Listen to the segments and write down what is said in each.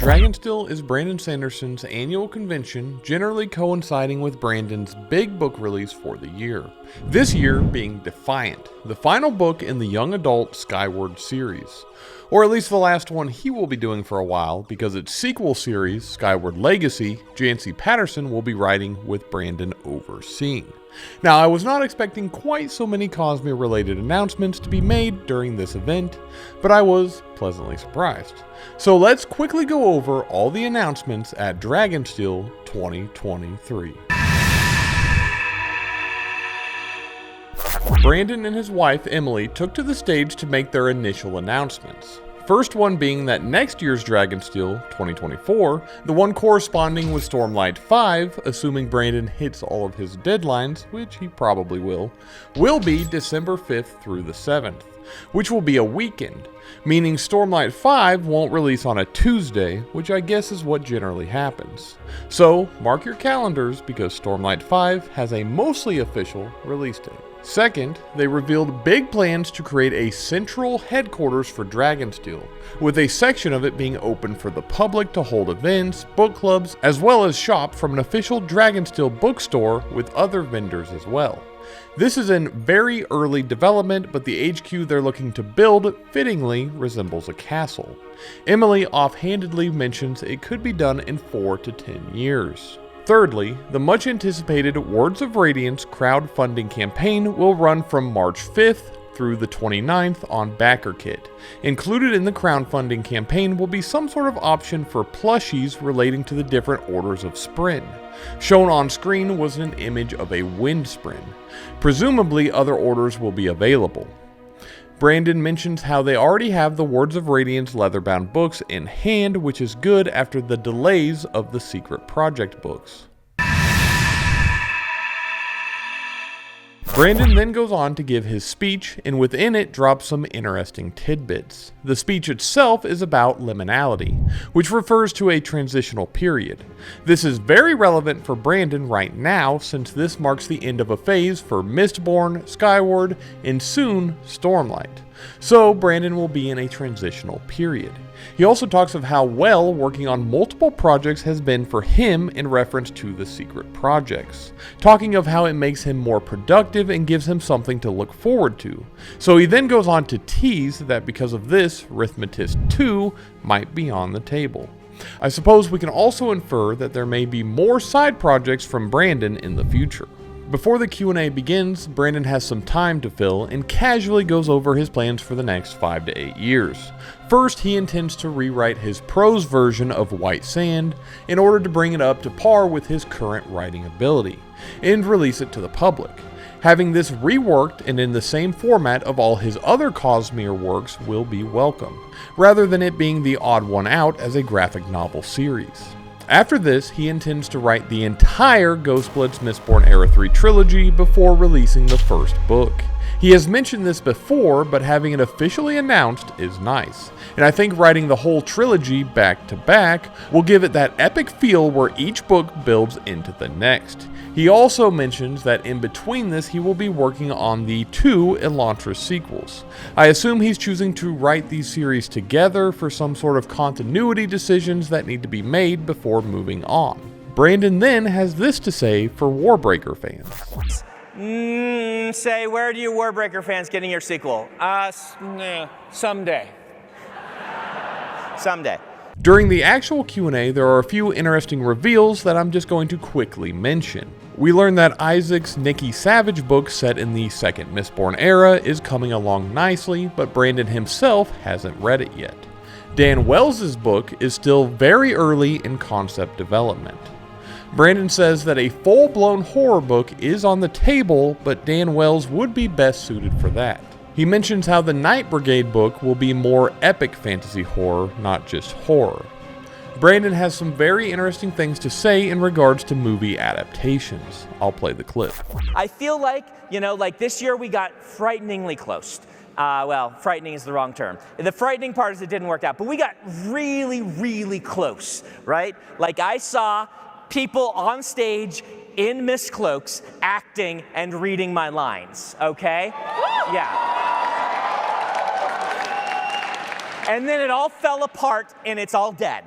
Dragonsteel is Brandon Sanderson's annual convention, generally coinciding with Brandon's big book release for the year. This year being Defiant, the final book in the young adult Skyward series. Or at least the last one he will be doing for a while, because its sequel series, Skyward Legacy, J.C. Patterson will be writing with Brandon overseeing. Now, I was not expecting quite so many Cosmere-related announcements to be made during this event, but I was pleasantly surprised. So let's quickly go over all the announcements at Dragonsteel 2023. Brandon and his wife Emily took to the stage to make their initial announcements. First one being that next year's Dragonsteel 2024, the one corresponding with Stormlight 5, assuming Brandon hits all of his deadlines, which he probably will be December 5th through the 7th, which will be a weekend, meaning Stormlight 5 won't release on a Tuesday, which I guess is what generally happens. So mark your calendars because Stormlight 5 has a mostly official release date. Second, they revealed big plans to create a central headquarters for Dragonsteel, with a section of it being open for the public to hold events, book clubs, as well as shop from an official Dragonsteel bookstore with other vendors as well. This is in very early development, but the HQ they're looking to build fittingly resembles a castle. Emily offhandedly mentions it could be done in 4 to 10 years. Thirdly, the much anticipated Words of Radiance crowdfunding campaign will run from March 5th through the 29th on BackerKit. Included in the crowdfunding campaign will be some sort of option for plushies relating to the different orders of Spren. Shown on screen was an image of a wind Spren. Presumably other orders will be available. Brandon mentions how they already have the Words of Radiance Leatherbound books in hand, which is good after the delays of the Secret Project books. Brandon then goes on to give his speech, and within it drops some interesting tidbits. The speech itself is about liminality, which refers to a transitional period. This is very relevant for Brandon right now, since this marks the end of a phase for Mistborn, Skyward, and soon Stormlight. So Brandon will be in a transitional period. He also talks of how well working on multiple projects has been for him in reference to the secret projects, talking of how it makes him more productive and gives him something to look forward to. So he then goes on to tease that because of this, Arithmetist 2 might be on the table. I suppose we can also infer that there may be more side projects from Brandon in the future. Before the Q&A begins, Brandon has some time to fill and casually goes over his plans for the next 5 to 8 years. First, he intends to rewrite his prose version of White Sand in order to bring it up to par with his current writing ability, and release it to the public. Having this reworked and in the same format of all his other Cosmere works will be welcome, rather than it being the odd one out as a graphic novel series. After this, he intends to write the entire Ghostbloods Mistborn Era 3 trilogy before releasing the first book. He has mentioned this before, but having it officially announced is nice. And I think writing the whole trilogy back to back will give it that epic feel where each book builds into the next. He also mentions that in between this he will be working on the 2 Elantris sequels. I assume he's choosing to write these series together for some sort of continuity decisions that need to be made before moving on. Brandon then has this to say for Warbreaker fans. Say, where do you Warbreaker fans getting your sequel? Someday. Someday. During the actual Q&A, there are a few interesting reveals that I'm just going to quickly mention. We learn that Isaac's Nikki Savage book set in the second Mistborn era is coming along nicely, but Brandon himself hasn't read it yet. Dan Wells' book is still very early in concept development. Brandon says that a full-blown horror book is on the table, but Dan Wells would be best suited for that. He mentions how the Night Brigade book will be more epic fantasy horror, not just horror. Brandon has some very interesting things to say in regards to movie adaptations. I'll play the clip. I feel like, this year we got frighteningly close. Well, frightening is the wrong term. The frightening part is it didn't work out, but we got really, really close, right? Like I saw people on stage in mist cloaks acting and reading my lines, okay? Yeah. And then it all fell apart and it's all dead.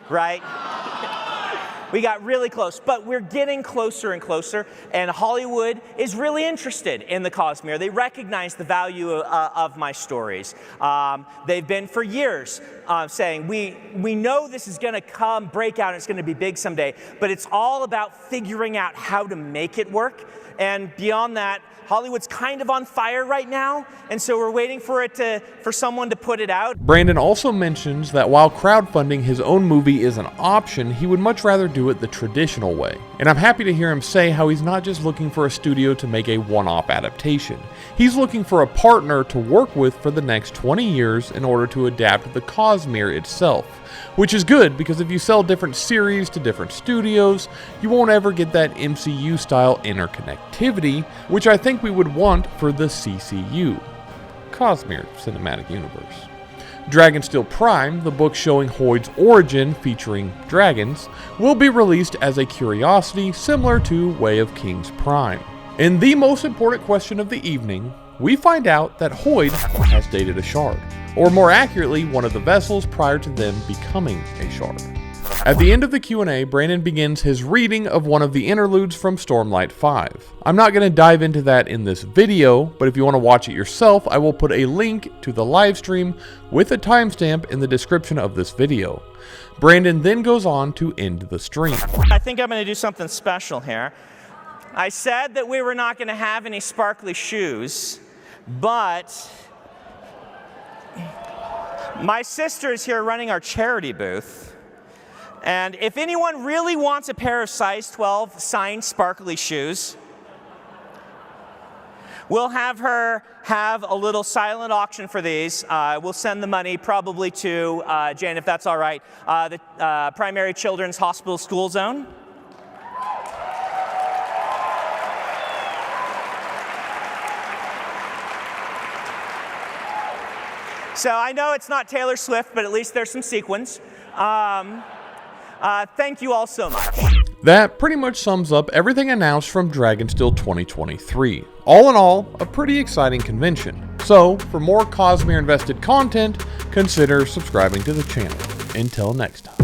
right? We got really close, but we're getting closer and closer, and Hollywood is really interested in the Cosmere. They recognize the value of my stories. They've been for years saying, we know this is gonna come, break out, and it's gonna be big someday, but it's all about figuring out how to make it work. And beyond that, Hollywood's kind of on fire right now, and so we're waiting for someone to put it out. Brandon also mentions that while crowdfunding his own movie is an option, he would much rather do it the traditional way. And I'm happy to hear him say how he's not just looking for a studio to make a one-off adaptation. He's looking for a partner to work with for the next 20 years in order to adapt the Cosmere itself. Which is good, because if you sell different series to different studios, you won't ever get that MCU-style interconnectivity, which I think we would want for the CCU, Cosmere Cinematic Universe. Dragonsteel Prime, the book showing Hoid's origin featuring dragons, will be released as a curiosity similar to Way of Kings Prime. In the most important question of the evening, we find out that Hoid has dated a shard, or more accurately, one of the vessels prior to them becoming a shard. At the end of the Q&A, Brandon begins his reading of one of the interludes from Stormlight 5. I'm not going to dive into that in this video, but if you want to watch it yourself, I will put a link to the live stream with a timestamp in the description of this video. Brandon then goes on to end the stream. I think I'm going to do something special here. I said that we were not going to have any sparkly shoes, but my sister is here running our charity booth, and if anyone really wants a pair of size 12 signed sparkly shoes, we'll have her have a little silent auction for these. We'll send the money probably to, Jane, if that's all right, the Primary Children's Hospital School Zone. So I know it's not Taylor Swift, but at least there's some sequins. Thank you all so much. That pretty much sums up everything announced from Dragonsteel 2023. All in all, a pretty exciting convention. So, for more Cosmere invested content, consider subscribing to the channel. Until next time.